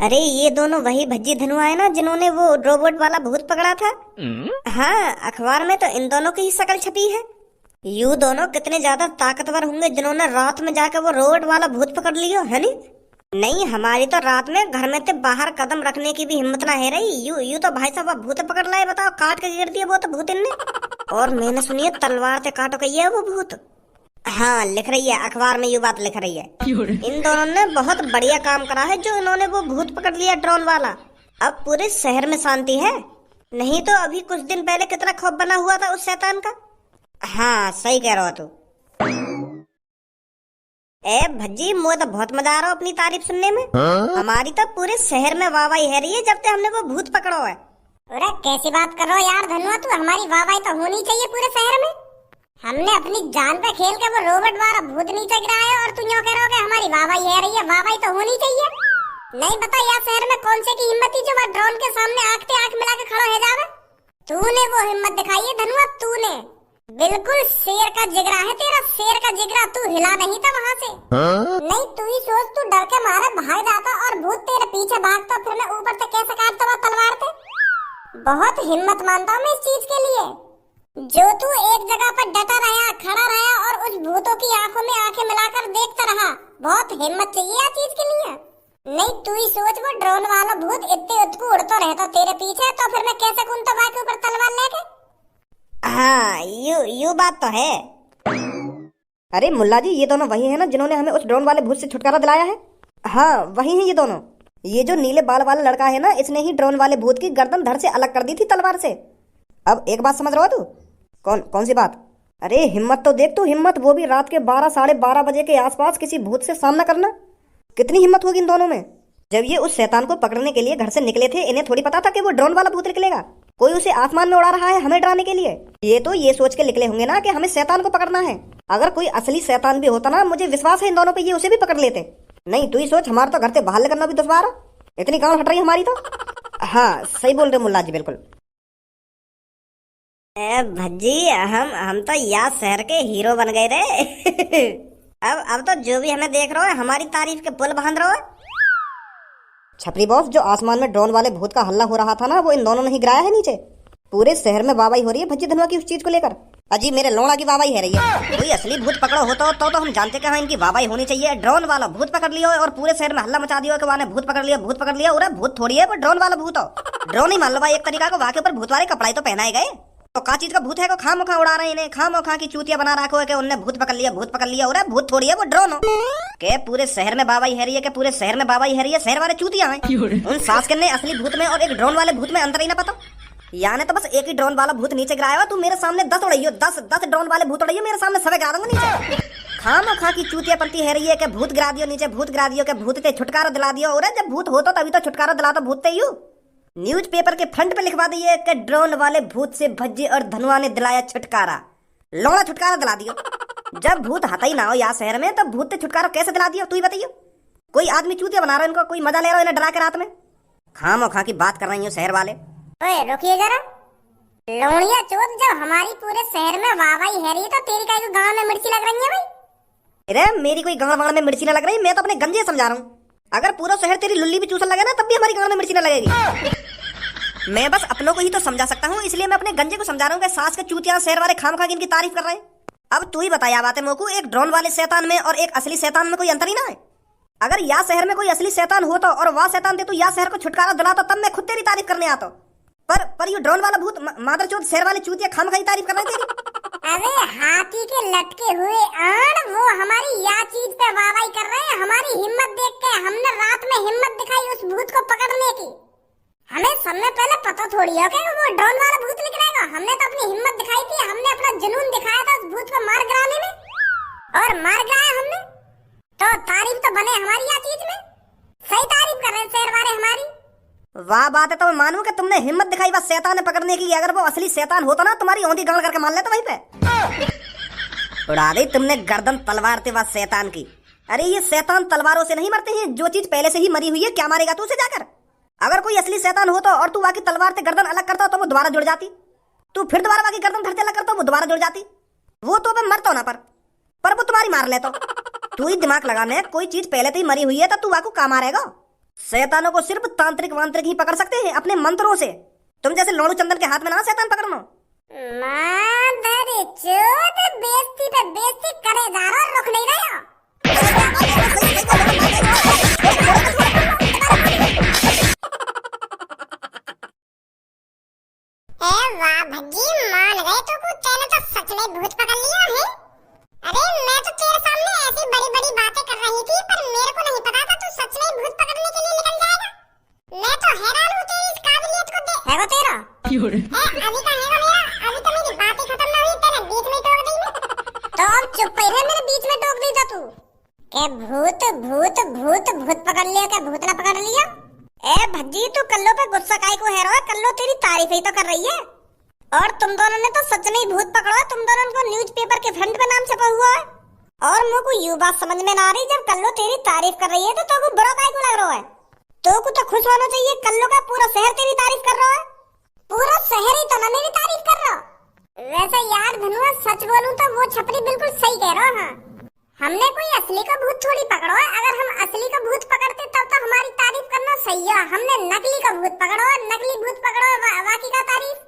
अरे ये दोनों वही भज्जी धनुआ है ना जिन्होंने वो रोबोट वाला भूत पकड़ा था। हाँ, अखबार में तो इन दोनों की ही शक्ल छपी है। यू दोनों कितने ज्यादा ताकतवर होंगे जिन्होंने रात में जाकर वो रोबोट वाला भूत पकड़ लियो है नी। नहीं, हमारी तो रात में घर में से बाहर कदम रखने की भी हिम्मत ना है रही। यू तो भाई साहब अब भूत पकड़ लाए, बताओ काट के गिर दिया वो तो भूत इनने। और मैंने सुनी है तलवार से काटो कही है वो भूत। हाँ, लिख रही है अखबार में, ये बात लिख रही है। इन दोनों ने बहुत बढ़िया काम करा है जो इन्होंने वो भूत पकड़ लिया ड्रोन वाला। अब पूरे शहर में शांति है, नहीं तो अभी कुछ दिन पहले कितना खौफ बना हुआ था उस शैतान का। हाँ सही कह रहा हो तू। ए भज्जी, मुझे तो बहुत मजा आ रहा है अपनी तारीफ सुनने में। हमारी तो पूरे शहर में वाहवाही है रही है जब से हमने वो भूत पकड़ो है। अरे कैसी बात कर रहा हो यार धनुआ, तू हमारी वाहवाही तो होनी चाहिए पूरे शहर में। हमने अपनी जान पे खेल के वो रोबोट वाला भूत नीचे गिराया है और तू यूं कह रहा हो कि हमारी वाहवाही है रही है। वाहवाही तो होनी चाहिए। नहीं पता यार शहर में कौन से की हिम्मत थी जो वह ड्रोन के सामने आंख पे आंख मिला के खड़ा हो जावे। तूने वो हिम्मत दिखाई है धनुआ, तूने बिल्कुल शेर का जिगरा है तेरा, शेर का जिगरा। तू हिला नहीं था वहाँ से। नहीं तू ही सोच, तू डर के मारे भाग जाता और भूत तेरे पीछे भागता, फिर मैं ऊपर से कैसे काटता हुआ तलवार से। बहुत हिम्मत मानता हूँ मैं इस चीज के लिए जो तू एक जगह पर डटा रहा, खड़ा रहा और उस भूतों की आंखों में आंखें मिलाकर देखता रहा। बहुत हिम्मत चाहिए इस चीज के लिए। नहीं तू ही सोच, वो ड्रोन वाला भूत इतने उतकू उड़ता रहता तेरे पीछे, तो फिर मैं कैसे कूदता बाकी ऊपर तलवार लेके। हाँ यू बात तो है। अरे मुल्ला जी, ये दोनों वही है ना जिन्होंने हमें उस ड्रोन वाले भूत से छुटकारा दिलाया है। हाँ वही है ये दोनों। ये जो नीले बाल वाला लड़का है ना, इसने ही ड्रोन वाले भूत की गर्दन धड़ से अलग कर दी थी तलवार से। अब एक बात समझ रहा हो तू? कौन सी बात? अरे हिम्मत तो देख तू, हिम्मत वो भी रात के 12 साढ़े 12 बजे के आसपास किसी भूत से सामना करना। कितनी हिम्मत होगी इन दोनों में। जब ये उस शैतान को पकड़ने के लिए घर से निकले थे, इन्हें थोड़ी पता था कि वो ड्रोन वाला भूत निकलेगा। कोई उसे आसमान में उड़ा रहा है हमें डराने के लिए। ये तो ये सोच के निकले होंगे ना कि हमें शैतान को पकड़ना है। अगर कोई असली शैतान भी होता ना, मुझे विश्वास है इन दोनों पे ये उसे भी पकड़ लेते। नहीं तू ही सोच, हमारा तो घर से बाहर निकलना भी दुश्वार है, इतनी गांव हट रही है हमारी तो। हाँ सही बोल रहे मुल्ला जी, बिल्कुल। भज्जी, हम तो यार शहर के हीरो बन गए रे। अब तो जो भी हमें देख रहा है हमारी तारीफ के पुल बांध रहा है। छपरी बॉस, जो आसमान में ड्रोन वाले भूत का हल्ला हो रहा था ना, वो इन दोनों ने ही गिराया है नीचे। पूरे शहर में वाहवाही हो रही है भज्जी धनुआ की उस चीज को लेकर। अजी मेरे लोड़ा की वाहवाही है रही है। कोई असली भूत पकड़ो होता तो हम जानते कि हाँ इनकी वाहवाही होनी चाहिए। ड्रोन वाला भूत पकड़ लिया और पूरे शहर में हल्ला मचा दिया कि वहाँ भूत पकड़ लिया, भूत पकड़ लिया। और भूत थोड़ी है, वो ड्रोन वाला भूत हो। ड्रोन ही मान लो भाई एक तरीका को, वहाँ के ऊपर भूत वाले कपड़े तो पहनाए गए। तो का चीज का भूत है को खाम खा उड़ा रहे हैं इन्हें, खाम खा की चूतिया बना रखो है कि उनने भूत पकड़ लिया, भूत पकड़ लिया। और भूत थोड़ी है, वो ड्रोन हो के पूरे शहर में बाबाई है रही है, कि पूरे शहर में बाबाई है रही है। शहर वाले चूतिया हैं। उन सास के ने असली भूत में और एक ड्रोन वाले भूत में अंतर ही ना पता। यानी तो बस एक ही ड्रोन वाला भूत नीचे गिराया हुआ, तू मेरे सामने 10 उड़ाइयो, 10 ड्रोन वाले भूत उड़ाइयो मेरे सामने, सब गिरा दूंगा नीचे। खाम खा की चूतिया पलती है रही है कि भूत गिरा दियो नीचे, भूत गिरा दियो, कि भूत से छुटकारा दिला दियो। और जब भूत हो तो तभी तो छुटकारा दिला तो भूत यू न्यूज़पेपर के फ्रंट पे लिखवा दिए कि ड्रोन वाले भूत से भज्जी और धनुआ ने दिलाया छुटकारा। लौड़ा छुटकारा दिला दियो। जब भूत हता ही ना हो यहाँ शहर में, तो भूत से छुटकारा कैसे दिला दियो तू ही बताइयो। कोई आदमी चूतिया बना रहा है इनको, कोई मजा ले रहा है इन्हें डरा के रात में। खाम खा की बात कर रही हूँ शहर वाले। ओए रुकिए जरा, लौड़िया चोद, जब हमारी पूरे शहर में वाहवाही है रही है तो तेरी का गांव में मिर्ची लग रही है भाई। अरे मेरी कोई गांव वाड़ में मिर्ची न लग रही, मैं तो अपने गंजे समझा रहा हूँ। अगर पूरा शहर तेरी लुल्ली भी चूसन लगे ना, तब भी हमारी गांव में मिर्ची न लगेगी। मैं बस अपनों को ही तो समझा सकता हूँ, इसलिए मैं अपने गंजे को समझा रहा हूँ कि सास के चूतिया शहर वाले खाम खा की इनकी तारीफ कर रहे हैं। अब तू ही बताया बात है मोकू, एक ड्रोन वाले शैतान में और एक असली शैतान में कोई अंतर ही ना है। अगर या शहर में कोई असली शैतान हो तो और वह शैतान दे तो या शहर को छुटकारा दिलाता, तब मैं खुद तेरी तारीफ करने आता। पर ये ड्रोन वाला भूत मादरचोद शहर वाले चूतिया खाम खा की तारीफ कर रहे थे। अरे हाथी के लटके हुए आन, वो हमारी या चीज पे वाहवाही कर रहे हैं। हमारी हिम्मत देख के हमने रात में हिम्मत दिखाई उस भूत को पकड़ने की। हमें सबसे पहले पता थोड़ी है कि वो ड्रोन वाला भूत निकलेगा। हमने तो अपनी हिम्मत दिखाई थी, हमने अपना जुनून दिखाया था उस भूत को मार गिराने में, और मार गिराया हमने। तो तारीफ तो बने हमारी या चीज में, सही तारीफ कर रहे हैं शहर वाले हमारी। वाह बात है, तो मैं मानूं कि तुमने हिम्मत दिखाई बस शैतान ने पकड़ने की। अगर वो असली शैतान होता ना, तुम्हारी औंधी गाड़ करके मान लेता वहीं पे। उड़ा दी तुमने गर्दन तलवार से बस शैतान की। अरे ये शैतान तलवारों से नहीं मरते हैं, जो चीज पहले से ही मरी हुई है क्या मारेगा तू उसे जाकर। अगर कोई असली शैतान हो तो और तू वाकी तलवार से गर्दन अलग करता तो वो दोबारा जुड़ जाती। तू फिर दोबारा वाकी गर्दन धरते अलग करता वो दोबारा जुड़ जाती। वो तो मैं मरता ना, पर वो तुम्हारी मार लेता। तू ही दिमाग लगाने, कोई चीज पहले से ही मरी हुई है तो तू वाकू काम मारेगा। शैतानों को सिर्फ तांत्रिक वांत्रिक ही पकड़ सकते हैं अपने मंत्रों से। तुम जैसे लोड़ू चंदन के हाथ में ना शैतान पकड़ना। माधर चोद बेइज्जती पे बेइज्जती करे जा रहा और रुक नहीं रहा। वाह भज्जी मान गए तो कुछ तैने तो सच में भूत पकड़ लिया है। अरे मैं तो तेरे सामने ऐसी बड़ी बड़ी बातें कर रही थी पर मेरे को नहीं पता था तू सच में भूत पकड़ने के लिए निकल जाएगा। मैं तो हैरान हूँ तेरी इस काबिलियत को देख। है तेरा अभी का हैगा मेरा, अभी तो मेरी बातें खत्म ना हुई तेरे बीच में टोक दी मैं। तो अब चुप ही रह, मेरे बीच में टोक दी था तू। के भूत भूत भूत भूत पकड़ लिया, क्या भूतला पकड़ लिया? ए भज्जी तू कल्लो पे गुस्सा काहे को है रहा? कल्लो तेरी तारीफ ही तो कर रही है। और तुम दोनों ने तो सच में ही भूत पकड़ा। तुम दोनों को न्यूज़पेपर के फ्रंट पे नाम छपा हुआ है। और मुझे को यूं बात समझ में ना आ रही, जब कल्लो तेरी तारीफ कर रही है तो को बुरा काहे को लग रहा है? तो खुश होना चाहिए। कल्लो का पूरा शहर तेरी तारीफ कर रहा है। पूरा शहर ही तो ना मेरी तारीफ कर रहा। वैसे यार धनुआ सच बोलूं तो वो छपरी बिल्कुल सही कह रहा। हाँ हमने कोई असली का भूत थोड़ी पकड़ा है। अगर हम असली का भूत पकड़ते तब तो हमारी तारीफ करना सही है। हमने नकली का भूत पकड़ा है, नकली भूत पकड़ा है, बाकी का तारीफ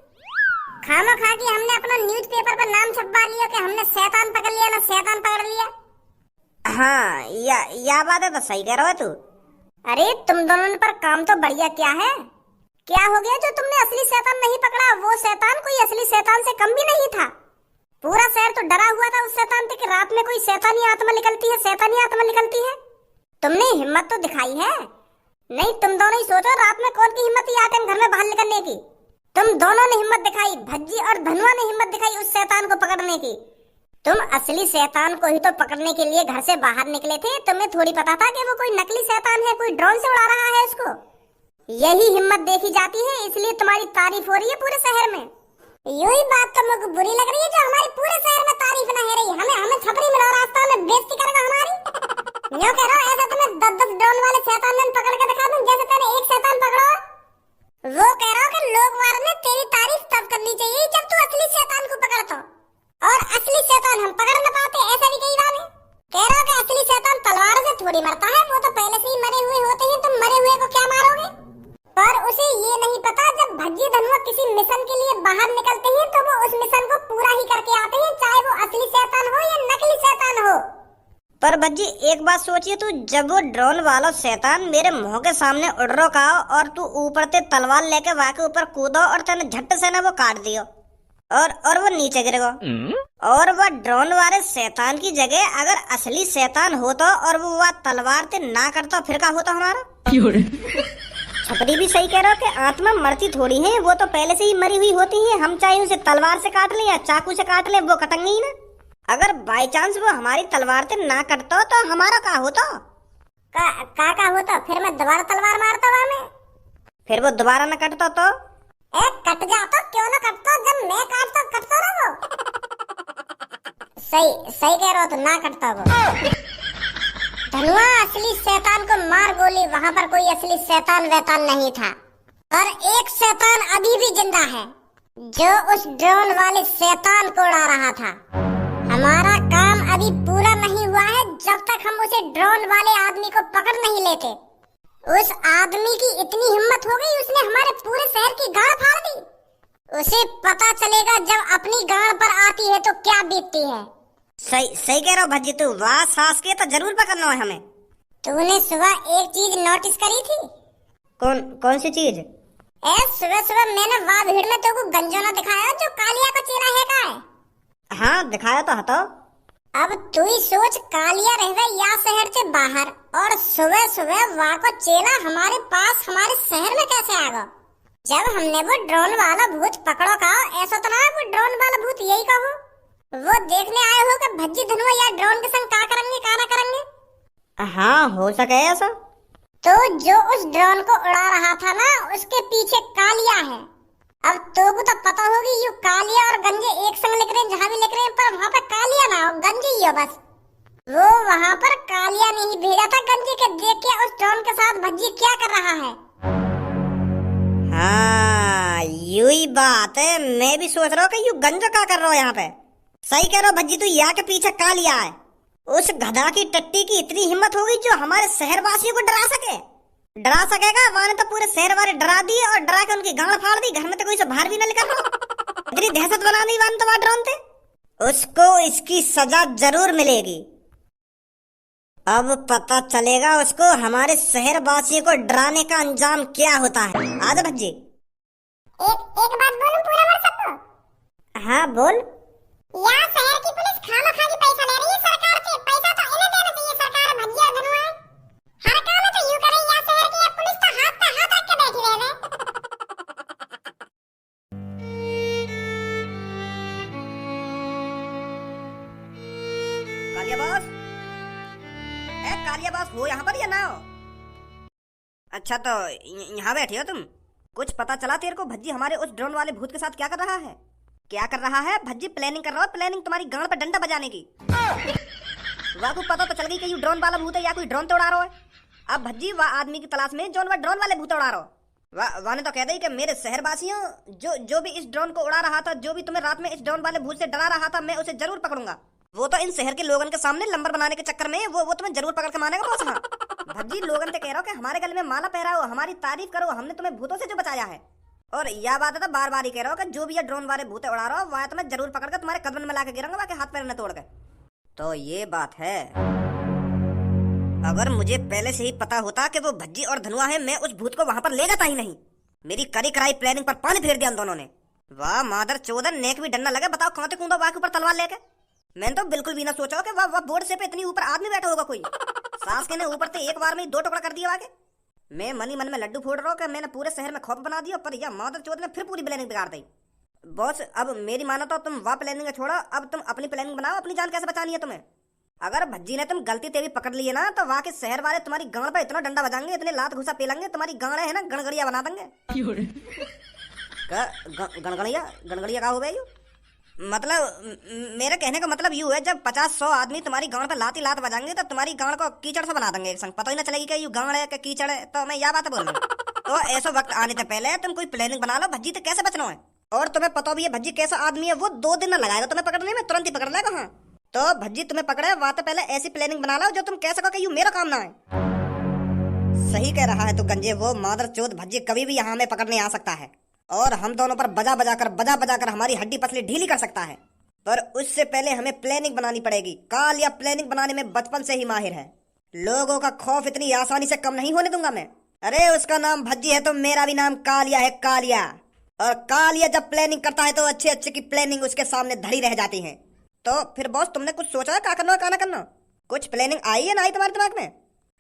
खामा खा के हमने अपना न्यूज़पेपर पर नाम छपवा लिया कि हमने शैतान पकड़ लिया ना शैतान पकड़ लिया। हाँ या बात है तो सही कह रहा है तू। अरे तुम दोनों पर काम तो बढ़िया क्या है? क्या हो गया जो तुमने असली शैतान नहीं पकड़ा? वो शैतान कोई असली शैतान से कम भी नहीं था। पूरा शहर तो डरा हुआ था उस शैतान से कि रात में कोई शैतानी आत्मा निकलती है, शैतानी आत्मा निकलती है। तुमने हिम्मत तो दिखाई है। नहीं तुम दोनों ही सोचो रात में कौन की हिम्मत ही आते घर में बाहर निकलने की। तुम दोनों ने हिम्मत दिखाई, भज्जी और धनुआ ने हिम्मत दिखाई उस शैतान को पकड़ने की। तुम असली शैतान को ही तो पकड़ने के लिए घर से बाहर निकले थे। तुम्हें थोड़ी पता था कि वो कोई नकली शैतान है, कोई ड्रोन से उड़ा रहा है उसको। यही हिम्मत देखी जाती है, इसलिए तुम्हारी तारीफ हो रही है पूरे शहर में। यही बात तो मुझे बुरी लग रही है जो हमारी पूरे शहर में तारीफ ना हो रही। हमें छपरी में रास्ता में बेइज्जती करेगा हमारी। यूं कह रहा ऐसा तुम्हें 10-10 ड्रोन वाले शैतान ने पकड़ के दिखा दूं जैसे तेरे एक शैतान पकड़ो। वो कह रहा कि लोग मारने तेरी तारीफ तब करनी चाहिए जब तू असली शैतान को पकड़ता। और असली शैतान हम पकड़ न पाते ऐसा भी कई बार है। कह रहा कि असली शैतान तलवार से थोड़ी मरता है, वो तो पहले से ही मरे हुए होते हैं। तुम मरे हुए को क्या मारोगे? पर उसे ये नहीं पता जब भज्जी धनुआ किसी मिशन के लिए बाहर निकलते हैं तो वो उस मिशन को पूरा ही करके आते हैं, चाहे वो असली शैतान हो या नकली शैतान हो। पर भज्जी एक बात सोचिए तू, जब वो ड्रोन वाला शैतान मेरे मुंह के सामने उड़ रहा और तू ऊपर से तलवार लेके वहां के ऊपर कूदो और तेने झट से ना वो काट दियो और वो नीचे गिरेगा। और वह ड्रोन वाले शैतान की जगह अगर असली शैतान होता और वो वह तलवार से ना करता फिर क्या होता हमारा? छपरी भी सही कह रहा कि आत्मा मरती थोड़ी है, वो तो पहले से ही मरी हुई होती है। हम चाहे उसे तलवार से काट ले या चाकू से काट ले वो कटेंगे ही ना। अगर बाई चांस वो हमारी तलवार से ना कटता तो हमारा क्या होता? का होता? फिर मैं दोबारा तलवार मारता वहां में। फिर वो दोबारा न कटता तो? कट जाता क्यों ना कटता, जब मैं काटता कटता ना वो। सही कह रहा हो तो ना कटता वो। धनुआ असली शैतान को मार गोली, वहाँ पर कोई असली शैतान वैतान नहीं था। और एक शैतान अभी भी जिंदा है जो उस ड्रोन वाले शैतान को उड़ा रहा था। हमारा काम अभी पूरा नहीं हुआ है जब तक हम उसे ड्रोन वाले आदमी को पकड़ नहीं लेते। उस आदमी की इतनी हिम्मत हो गई उसने हमारे पूरे शहर की गाड़ फाड़ दी। उसे पता चलेगा जब अपनी गाड़ पर आती है तो क्या बीतती है। सही कह रहा हो भज्जी तू। वाह सास के तो जरूर पकड़ना है हमें। तूने सुबह एक चीज नोटिस करी थी? कौन सी चीज? सुबह मैंने वाह भीड़ में तेको गंजोना दिखाया जो कालिया का चेहरा है का है। हाँ दिखाया तो हतो। अब तू ही सोच, कालिया रहे या शहर से बाहर और सुबह वाह को चेला हमारे पास हमारे शहर में कैसे आ गया? जब हमने वो ड्रोन वाला भूत पकड़ो का, ऐसा तो ना वो ड्रोन वाला भूत यही कहो वो देखने आए हो कि भज्जी धनुआ या ड्रोन के संग का करेंगे का ना करेंगे? हाँ हो सके ऐसा। तो जो उस ड्रोन को उड़ा रहा था ना उसके पीछे कालिया है। अब तो तो पता होगी यू कालिया और गंजे एक संग लिख रहे हैं, जहाँ भी लिख रहे हैं पर वहाँ पे कालिया ना हो गंजे ही हो बस। वो वहाँ पर कालिया ने ही भेजा था गंजे के, देख के उस ड्रोन के साथ भज्जी क्या कर रहा है। हाँ यू ही बात है। मैं भी सोच रहा हूँ कि यू गंजा क्या कर रहा हो यहाँ पे। सही कह रहा हो भज्जी तू। यहाँ के पीछे कालिया है। उस गधा की टट्टी की इतनी हिम्मत होगी जो हमारे शहरवासियों को डरा सके। डरा सकेगा? वाने तो पूरे शहर वाले डरा दिए और डरा के उनकी गांड फाड़ दी। घर में तो कोई से बाहर भी ना निकल रहा। इतनी दहशत बना दी वाने तो वहां ड्रोन थे। उसको इसकी सजा जरूर मिलेगी। अब पता चलेगा उसको हमारे शहर वासियों को डराने का अंजाम क्या होता है। आजा भज्जी। एक बात बोलूं पूरा मर सबको? हाँ बोल। यहाँ शहर की पुलिस खामखा पैसा ले रही है सरकार से। पैसा तो इन्हें देना चाहिए, सरकार भजिया धनुआ हर काम में तो यूं करे। यहाँ शहर की पुलिस तो हाथ पे हाथ रख के बैठी रहे। कालिया बॉस, कालिया बॉस हो यहाँ पर या ना हो? अच्छा तो यहाँ बैठी हो तुम। कुछ पता चला तेरे को भज्जी हमारे उस ड्रोन वाले भूत के साथ क्या कर रहा है? क्या कर रहा है भज्जी? प्लानिंग कर रहा हो। प्लानिंग तुम्हारी गांड पर डंडा बजाने की। वाह को पता तो चल गई कि ये ड्रोन वाला भूत है या कोई ड्रोन तो उड़ा रहा है। अब भज्जी वह आदमी की तलाश में जो ड्रोन वाले भूत उड़ा रहा हो। वाह ने तो कह दी कि मेरे शहरवासियों, जो भी इस ड्रोन को उड़ा रहा था, जो भी तुम्हें रात में इस ड्रोन वाले भूत से डरा रहा था, मैं उसे जरूर पकड़ूंगा। वो तो इन शहर के लोगों के सामने नंबर बनाने के चक्कर में वो तुम्हें जरूर पकड़ के मानेगा बॉस। हाँ भज्जी, लोगन से कह रहा हो कि हमारे गले में माला पहराओ, हमारी तारीफ करो, हमने तुम्हें भूतों से जो बचाया है। और यह बात है तो बार बार ही कह रहा हो कि जो भी ये ड्रोन वाले भूत उड़ा रहा हो वह तुम्हें जरूर पकड़ के तुम्हारे कदम में लाके गिराऊंगा, बाकी हाथ पैर न तोड़ के। तो ये बात है। अगर मुझे पहले से ही पता होता कि वो भज्जी और धनुआ है, मैं उस भूत को वहां पर ले जाता ही नहीं। मेरी करी कराई प्लानिंग पर पानी फेर दिया उन दोनों ने। वाह मादर चौधर, नेक भी डरना लगे। बताओ कौन से कूदा वाह के ऊपर तलवार लेके। मैंने तो बिल्कुल भी ना सोचा कि वह बोर्ड से पे इतनी ऊपर आदमी बैठा होगा कोई। सास के ने ऊपर से एक बार में ही 2 टुकड़ा कर दिया वाके। मैं मनी मन में लड्डू फोड़ रहा हूँ कि मैंने पूरे शहर में खौफ बना दिया, पर यह मादर चौधर ने फिर पूरी प्लानिंग बिगाड़ दी। बॉस अब मेरी मानो तो तुम वह प्लानिंग छोड़ो, अब तुम अपनी प्लानिंग बनाओ। अपनी जान कैसे बचानी है तुम्हें? अगर भज्जी ने तुम गलती तेरी पकड़ ली है ना, तो वहां के शहर वाले तुम्हारी गांड पर इतना डंडा बजाएंगे, इतने लात घुसा पेलेंगे, तुम्हारी गांडें है ना गणगड़िया बना देंगे। गणगड़िया का हो गया यू? मतलब मेरे कहने का मतलब यूं है, जब 50-100 आदमी तुम्हारी गांड पर लात बजाएंगे तो तुम्हारी गांड को कीचड़ से बना देंगे एक संग। पता ही ना चलेगी कि यू गांड है कि कीचड़ है। तो मैं यह बात बोल रहा हूँ। तो ऐसा वक्त आने से पहले तुम कोई प्लानिंग बना लो भज्जी से कैसे बचना है। और तुम्हें पता भी है भज्जी कैसा आदमी है, वो 2 दिन न लगाएगा तुम्हें पकड़ने में, तुरंत ही पकड़ लेगा। हाँ तो भज्जी तुम्हें पकड़े वहां तो पहले ऐसी प्लानिंग बना लो जो तुम कह सको कि यू मेरा काम ना है। सही कह रहा है तो गंजे, वो मादर चौथ भज्जी कभी भी यहाँ हमें पकड़ने आ सकता है और हम दोनों पर बजा बजा कर हमारी हड्डी पसली ढीली कर सकता है। पर उससे पहले हमें प्लानिंग बनानी पड़ेगी। कालिया प्लानिंग बनाने में बचपन से ही माहिर है। लोगों का खौफ इतनी आसानी से कम नहीं होने दूंगा मैं। अरे उसका नाम भज्जी है तो मेरा भी नाम कालिया है, कालिया। और कालिया जब प्लानिंग करता है तो अच्छे की प्लानिंग उसके सामने धड़ी रह जाती है। तो फिर बॉस तुमने कुछ सोचा है क्या करना है क्या ना करना? कुछ प्लानिंग आई है ना आई तुम्हारे दिमाग में?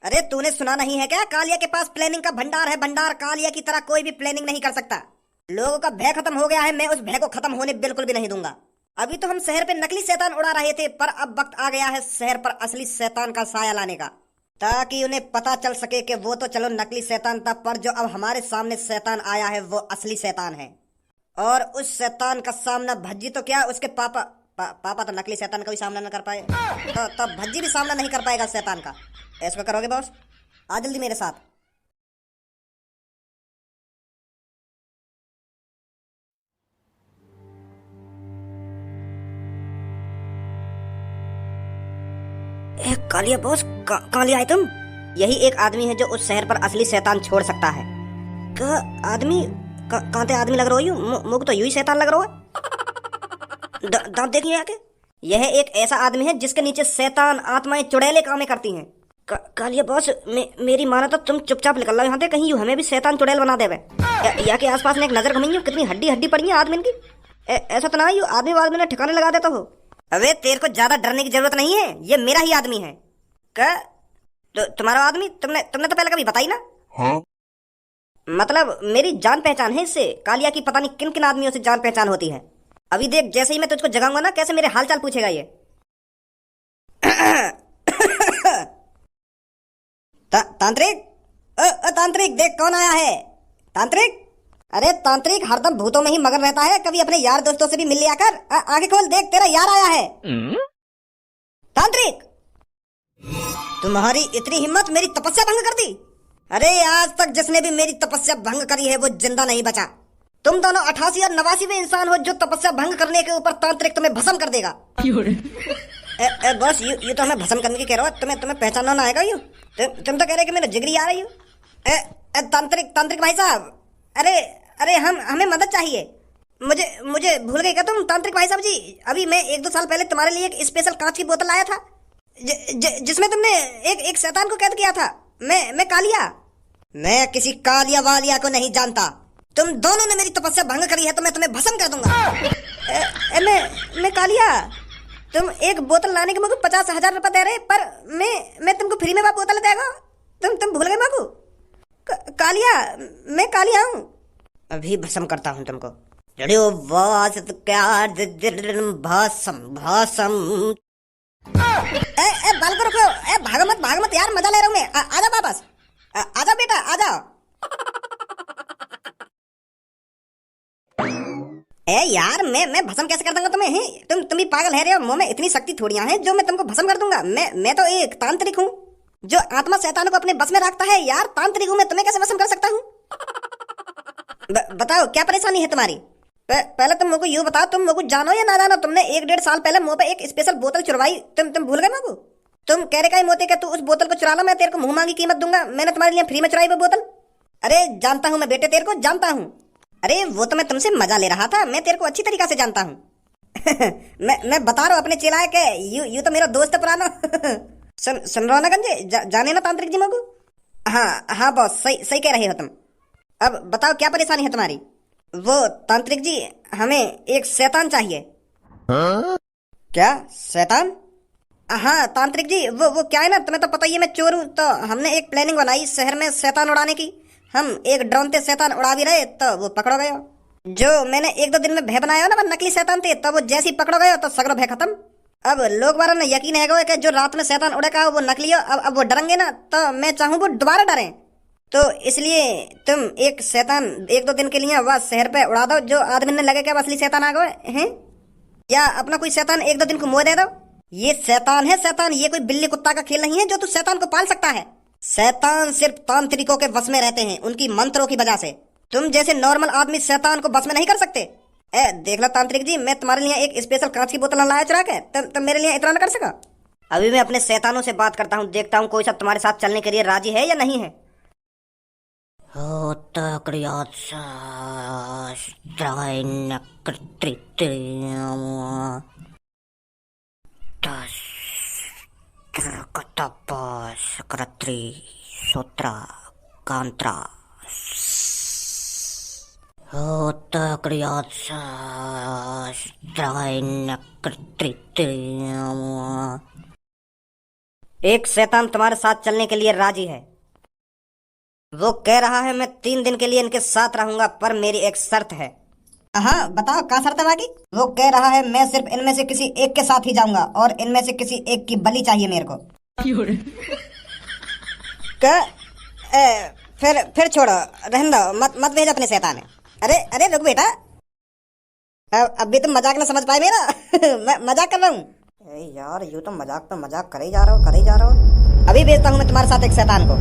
अरे तूने सुना नहीं है क्या? कालिया के पास प्लानिंग का भंडार है, भंडार। कालिया की तरह कोई भी प्लानिंग नहीं कर सकता। लोगों का भय खत्म हो गया है, मैं उस भय को खत्म होने बिल्कुल भी नहीं दूंगा। अभी तो हम शहर पे नकली शैतान उड़ा रहे थे, पर अब वक्त आ गया है शहर पर असली शैतान का साया लाने का, ताकि उन्हें पता चल सके कि वो तो चलो नकली शैतान था, पर जो अब हमारे सामने शैतान आया है वो असली शैतान है। और उस शैतान का सामना भज्जी तो क्या, उसके पापा तो नकली शैतान का भी सामना न कर पाए, तो भज्जी भी सामना नहीं कर पाएगा शैतान का। ऐसा करोगे बॉस? आ जल्दी मेरे साथ। कालिया बॉस, कालिया है तुम? यही एक आदमी है जो उस शहर पर असली शैतान छोड़ सकता है। आदमी कहाँ थे? आदमी लग रहा हो यू? मुझको तो यू ही शैतान लग रहा है। दांत देखिए आके। यह एक ऐसा आदमी है जिसके नीचे शैतान आत्माएं चुड़ैले कामें करती हैं। कालिया बॉस, मेरी माना तो तुम चुपचाप निकल लो यहाँ से, कहीं यू हमें भी शैतान चुड़ैल बना देवे। या के आसपास में एक नजर घूमी, कितनी हड्डी पड़ी है आदमी की। ऐसा तो ना यू आदमी ने ठिकाने लगा देता हो। अबे तेरे को ज्यादा डरने की जरूरत नहीं है, ये मेरा ही आदमी है। तो तुम्हारा आदमी? तुमने तो पहले कभी बताई ना। हाँ? मतलब मेरी जान पहचान है इससे। कालिया की पता नहीं किन किन आदमियों से जान पहचान होती है। अभी देख, जैसे ही मैं तुझको जगाऊंगा ना, कैसे मेरे हाल चाल पूछेगा ये। तांत्रिक, तांत्रिक देख कौन आया है। तांत्रिक, अरे तांत्रिक हरदम भूतों में ही मगन रहता है, कभी अपने यार दोस्तों से भी मिल लिया कर। आगे खोल, देख तेरा यार आया है। तांत्रिक, तुम्हारी इतनी हिम्मत, मेरी तपस्या भंग कर दी। अरे आज तक जिसने भी मेरी तपस्या भंग करी है वो जिंदा नहीं बचा। तुम दोनों 88 और 89वें इंसान हो जो तपस्या भंग करने के ऊपर तांत्रिक तुम्हें भस्म कर देगा। बस यू तो हमें भस्म करने की कह रहे हो। तुम्हें पहचानना ना आएगा यू? तुम तो कह रहे कि मेरा जिगरी आ रही हो। तांत्रिक तांत्रिक भाई साहब, अरे अरे हमें मदद चाहिए। मुझे मुझे भूल गए क्या तुम तांत्रिक भाई साहब जी? अभी मैं 1-2 साल पहले तुम्हारे लिए एक स्पेशल कांच की बोतल लाया था, जिसमें तुमने एक शैतान को कैद किया था। मैं कालिया। मैं किसी कालिया वालिया को नहीं जानता। तुम दोनों ने मेरी तपस्या भंग करी है तो मैं तुम्हें भस्म कर दूंगा। मैं कालिया, तुम एक बोतल लाने के मुझे 50,000 रुपए दे रहे, पर मैं तुमको फ्री में बोतल देगा। तुम भूल गए मगू? कालिया, मैं कालिया हूँ। अभी भस्म करता हूँ तुमको। भासम भासम। बाल को रखो। भाग मत यार, मजा ले रहा हूँ मैं। आजा वापस। आजा बेटा, आजा। यार मैं भस्म कैसे कर दूंगा तुम्हें? तुम भी पागल है रे। मुंह में इतनी शक्ति थोड़ियां हैं जो मैं तुमको भस्म कर दूंगा। मैं तो एक तांत्रिक हूँ जो आत्मा शैतानों को अपने बस में रखता है। यार तांत्रिक हूँ मैं, तुम्हें कैसे भस्म कर सकता हूँ? बताओ क्या परेशानी है तुम्हारी? पहले तुम मुझको यूँ बताओ, तुम मुझको जानो या ना जानो? तुमने 1-1.5 साल पहले मुंह पे एक स्पेशल बोतल चुरवाई। तुम भूल गए मुझको? तुम कह रहे का मोते के तू उस बोतल को चुरा लो, मैं तेरे को मुंह मांगी कीमत दूंगा। मैंने तुम्हारे लिए फ्री में चुराई वो बोतल। अरे जानता हूँ मैं बेटे, तेरे को जानता हूँ। अरे वो तो मैं तुमसे मजा ले रहा था, मैं तेरे को अच्छी तरीका से जानता हूँ। मैं बता रहा हूँ अपने चिल्लाए के, यू तो मेरा दोस्त है पुराना। सुन रहा ना गंजे, जाने ना तांत्रिक जी मगू? हाँ बॉस, सही कह रहे हो तुम। अब बताओ क्या परेशानी है तुम्हारी? वो तांत्रिक जी, हमें एक शैतान चाहिए। क्या शैतान? हाँ तांत्रिक जी, वो क्या है ना, तुम्हें तो पता ही है मैं चोर हूँ, तो हमने एक प्लानिंग बनाई शहर में शैतान उड़ाने की। हम एक ड्रोन से शैतान उड़ा भी रहे तो वो पकड़ो गया। जो मैंने 1-2 दिन में भय बनाया ना, वो नकली शैतान थे, तो वो जैसे ही पकड़ो गया तो सगरो भय खत्म। अब लोग बारों ने यकीन है कि जो रात में शैतान उड़ेगा वो नकली हो। अब वो डरेंगे ना, तो मैं चाहूँ वो दोबारा डरें। तो इसलिए तुम एक शैतान 1-2 दिन के लिए वह शहर पे उड़ा दो, जो आदमी ने लगे क्या असली शैतान आ गए हैं। या अपना कोई शैतान 1-2 दिन को मुँह दे दो। ये शैतान है शैतान, ये कोई बिल्ली कुत्ता का खेल नहीं है जो तू शैतान को पाल सकता है। शैतान सिर्फ तांत्रिकों के वश में रहते हैं, उनकी मंत्रों की वजह से। तुम जैसे नॉर्मल आदमी शैतान को वश में नहीं कर सकते। देख लो तांत्रिक जी, मैं तुम्हारे लिए एक स्पेशल कांच की बोतल लाया चुरा के, तुम मेरे लिए इतना न कर सका। अभी मैं अपने शैतानों से बात करता हूँ, देखता हूँ कोई सब तुम्हारे साथ चलने के लिए राजी है या नहीं है। सूत्रा कांत्रा एक शैतान तुम्हारे साथ चलने के लिए राजी है। वो कह रहा है मैं 3 दिन के लिए इनके साथ रहूंगा, पर मेरी एक शर्त है। हाँ बताओ क्या शर्त है बाकी? वो कह रहा है मैं सिर्फ इनमें से किसी एक के साथ ही जाऊंगा और इनमें से किसी एक की बलि चाहिए मेरे को। फिर छोड़ो, रहने दो, मत भेज अपने शैतान है। अरे रुक बेटा, अभी तुम मजाक ना समझ पाए मेरा। मैं मजाक कर रहा हूँ। यार यूँ तो मजाक पे मजाक करे ही जा रहा हो। अभी भेजता हूँ मैं तुम्हारे साथ एक शैतान को।